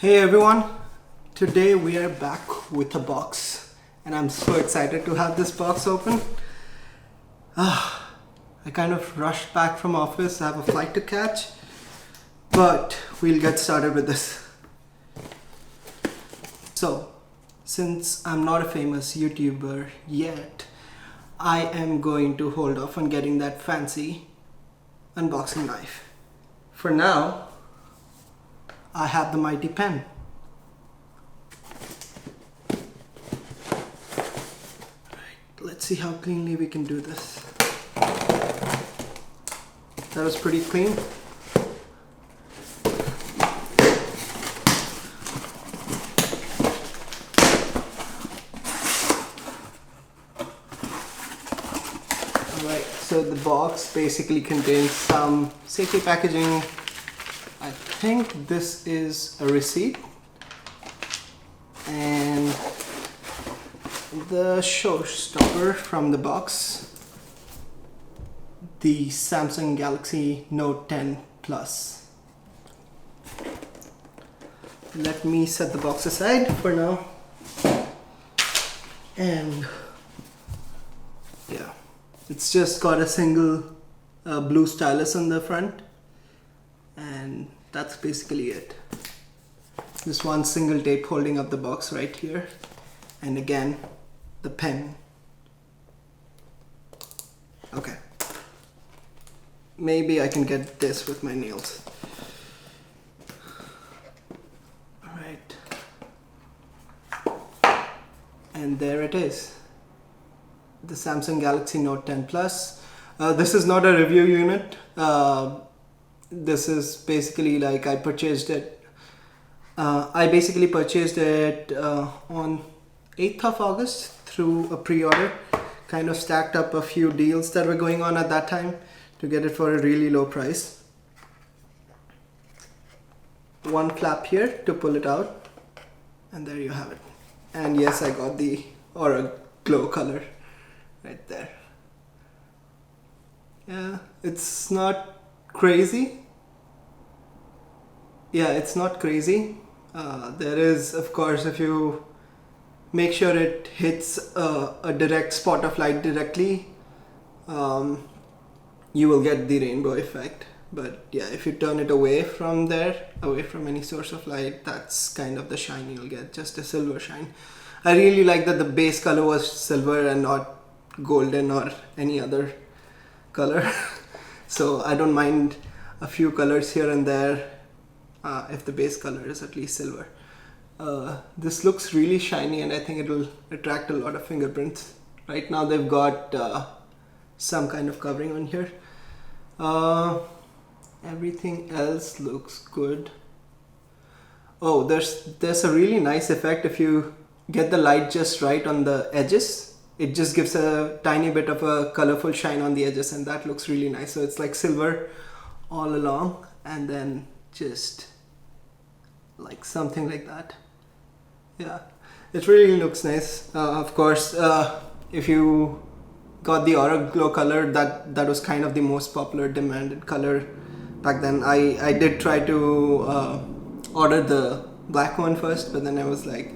Hey everyone, today we are back with a box and I'm so excited to have this box open. I kind of rushed back from office, I have a flight to catch, but we'll get started with this. So, since I'm not a famous YouTuber yet, I am going to hold off on getting that fancy unboxing knife. For now, I have the mighty pen. Right, let's see how cleanly we can do this. That was pretty clean. Alright, so the box basically contains some safety packaging. I think this is a receipt and the showstopper from the box, the Samsung Galaxy Note 10 Plus. Let me set the box aside for now. And yeah, it's just got a single blue stylus on the front. And that's basically it. This one single tape holding up the box right here. And again, the pen. Okay. Maybe I can get this with my nails. Alright. And there it is. The Samsung Galaxy Note 10 Plus. This is not a review unit. This is basically like I purchased it. I basically purchased it on 8th of August through a pre-order. Kind of stacked up a few deals that were going on at that time to get it for a really low price. One flap here to pull it out, and there you have it. And yes, I got the Aura Glow color right there. Yeah, it's not crazy. Yeah, it's not crazy. There is, of course, if you make sure it hits a direct spot of light directly, you will get the rainbow effect. But yeah, if you turn it away from there, away from any source of light, that's kind of the shine you'll get, just a silver shine. I really like that the base color was silver and not golden or any other color. So I don't mind a few colors here and there if the base color is at least silver. This looks really shiny and I think it will attract a lot of fingerprints. Right now they've got some kind of covering on here. Everything else looks good. Oh, there's a really nice effect if you get the light just right on the edges. It just gives a tiny bit of a colorful shine on the edges and that looks really nice. So it's like silver all along and then just like something like that. Yeah, it really looks nice. Of course, if you got the Aura Glow color, that was kind of the most popular demanded color back then. I did try to order the black one first, but then I was like,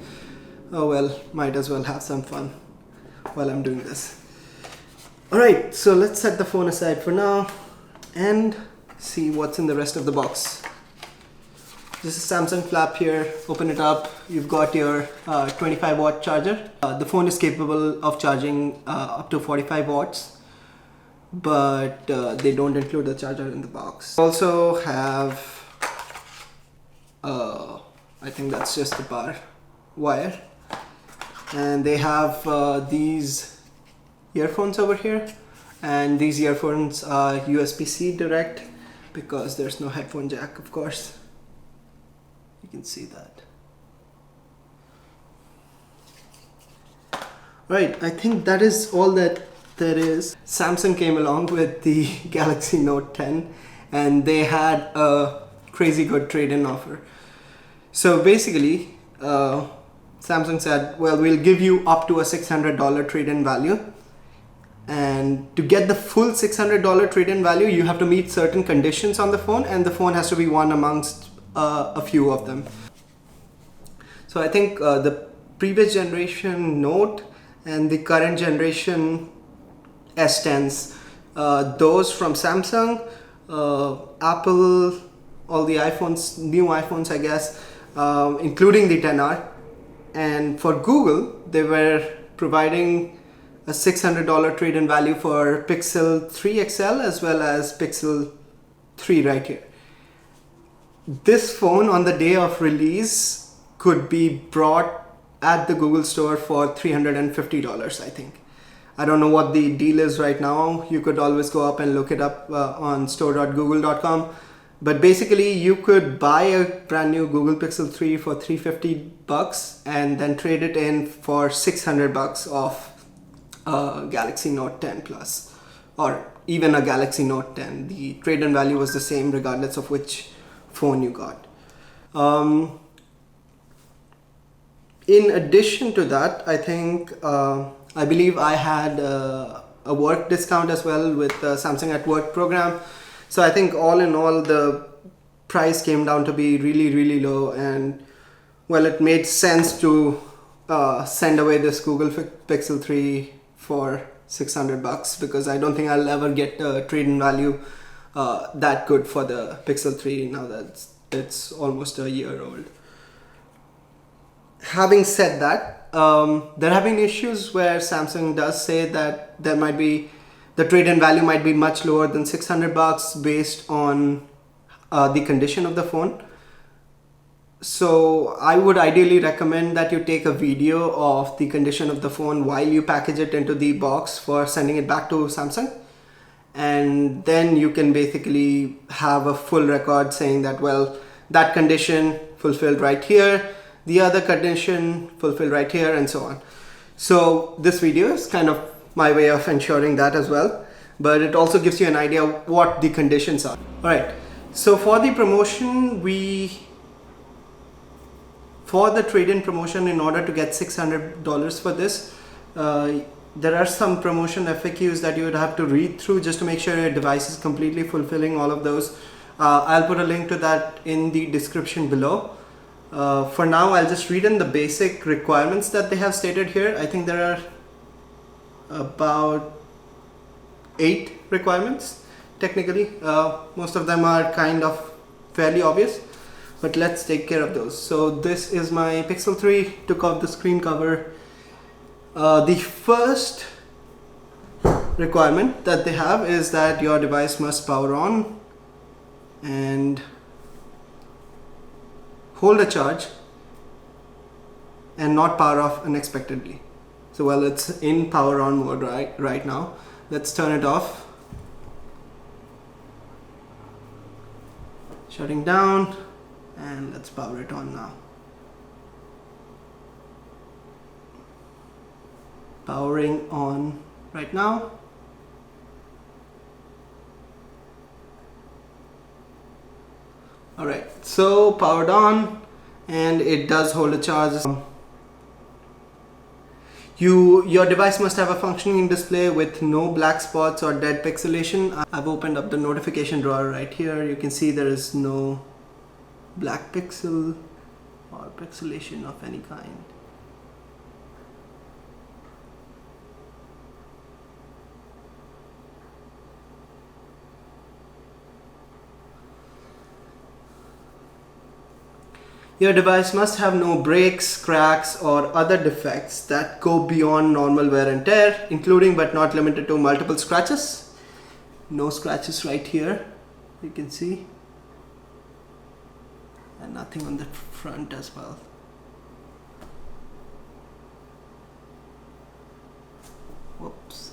oh well, might as well have some fun while I'm doing this. Alright, so let's set the phone aside for now and see what's in the rest of the box. This is Samsung flap here. Open it up. You've got your 25 watt charger. The phone is capable of charging up to 45 watts, but they don't include the charger in the box. Also have, I think that's just the power wire. And they have these earphones over here. And these earphones are USB-C direct because there's no headphone jack, of course. You can see that. Right, I think that is all that there is. Samsung came along with the Galaxy Note 10 and they had a crazy good trade-in offer. So basically, Samsung said, well, we'll give you up to a $600 trade-in value. And to get the full $600 trade-in value, you have to meet certain conditions on the phone, and the phone has to be one amongst a few of them. So I think the previous generation Note and the current generation S10s, those from Samsung, Apple, all the iPhones, new iPhones I guess, including the 10R, and for Google they were providing a $600 trade-in value for Pixel 3 XL as well as Pixel 3 right here. This phone on the day of release could be brought at the Google store for $350, I think. I don't know what the deal is right now. You could always go up and look it up on store.google.com. But basically you could buy a brand new Google Pixel 3 for $350 and then trade it in for $600 off Galaxy Note 10 Plus or even a Galaxy Note 10. The trade-in value was the same regardless of which phone you got. In addition to that, I think I believe I had a work discount as well with the Samsung at Work program. So I think all in all the price came down to be really low, and well, it made sense to send away this Google Pixel 3 for $600 because I don't think I'll ever get a trade-in value that good for the Pixel 3 now that it's almost a year old. Having said that, there have been issues where Samsung does say that there might be the trade-in value might be much lower than $600 based on the condition of the phone. So I would ideally recommend that you take a video of the condition of the phone while you package it into the box for sending it back to Samsung, and then you can basically have a full record saying that, well, that condition fulfilled right here, the other condition fulfilled right here, and so on. So this video is kind of my way of ensuring that as well, but it also gives you an idea of what the conditions are. Alright, so for the promotion, for the trade-in promotion, in order to get $600 for this, there are some promotion FAQs that you would have to read through just to make sure your device is completely fulfilling all of those. I'll put a link to that in the description below. For now, I'll just read in the basic requirements that they have stated here. I think there are about 8 requirements technically. Most of them are kind of fairly obvious, but let's take care of those. So this is my Pixel 3, took off the screen cover. The first requirement that they have is that your device must power on and hold a charge and not power off unexpectedly. So well, it's in power on mode right now. Let's turn it off. Shutting down, and let's power it on now. Powering on right now. Alright, so powered on, and it does hold a charge. Your device must have a functioning display with no black spots or dead pixelation. I've opened up the notification drawer right here. You can see there is no black pixel or pixelation of any kind. Your device must have no breaks, cracks, or other defects that go beyond normal wear and tear, including but not limited to multiple scratches. No scratches right here, you can see, and nothing on the front as well. Whoops.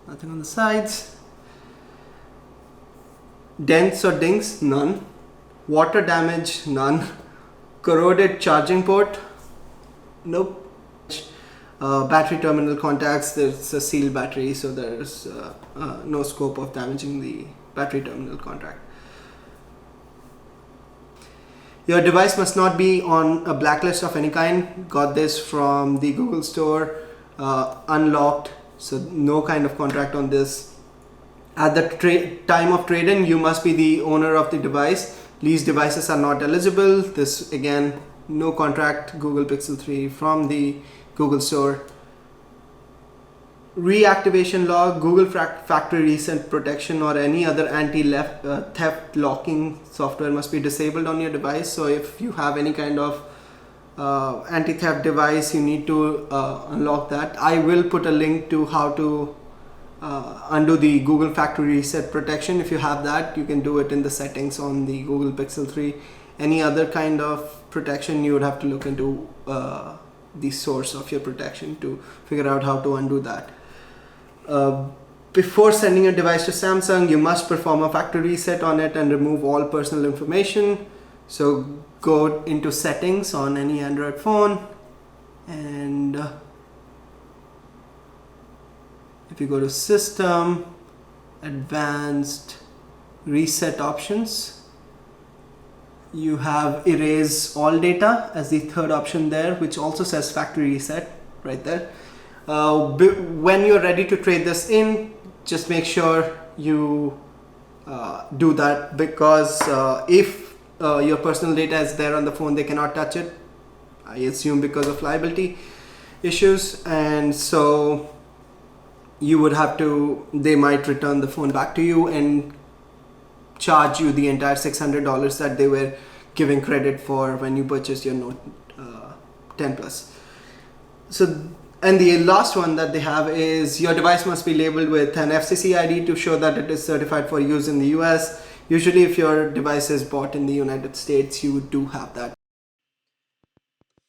Nothing on the sides. Dents or dings, none. Water damage, none. Corroded charging port, nope. Battery terminal contacts, there's a sealed battery, so there's no scope of damaging the battery terminal contact. Your device must not be on a blacklist of any kind. Got this from the Google store, unlocked, so no kind of contract on this. At the time of trade-in, you must be the owner of the device. Leased devices are not eligible. This again, no contract Google Pixel 3 from the Google Store. Reactivation log, Google factory reset protection or any other anti-theft locking software must be disabled on your device. So if you have any kind of anti-theft device, you need to unlock that. I will put a link to how to undo the Google factory reset protection. If you have that, you can do it in the settings on the Google Pixel 3. Any other kind of protection, you would have to look into the source of your protection to figure out how to undo that. Before sending a device to Samsung, you must perform a factory reset on it and remove all personal information. So go into settings on any Android phone, and if you go to system, advanced, reset options, you have erase all data as the third option there, which also says factory reset right there. When you're ready to trade this in, just make sure you do that, because if your personal data is there on the phone, they cannot touch it, I assume because of liability issues, and so you would have to, they might return the phone back to you and charge you the entire $600 that they were giving credit for when you purchased your Note 10 Plus. So, and the last one that they have is your device must be labeled with an FCC ID to show that it is certified for use in the US. Usually if your device is bought in the United States, you do have that.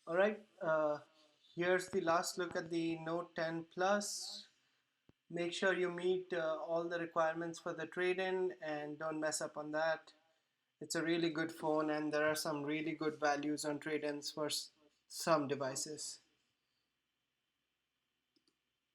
Alright, here's the last look at the Note 10 Plus. Make sure you meet all the requirements for the trade-in and don't mess up on that. It's a really good phone, and there are some really good values on trade-ins for some devices.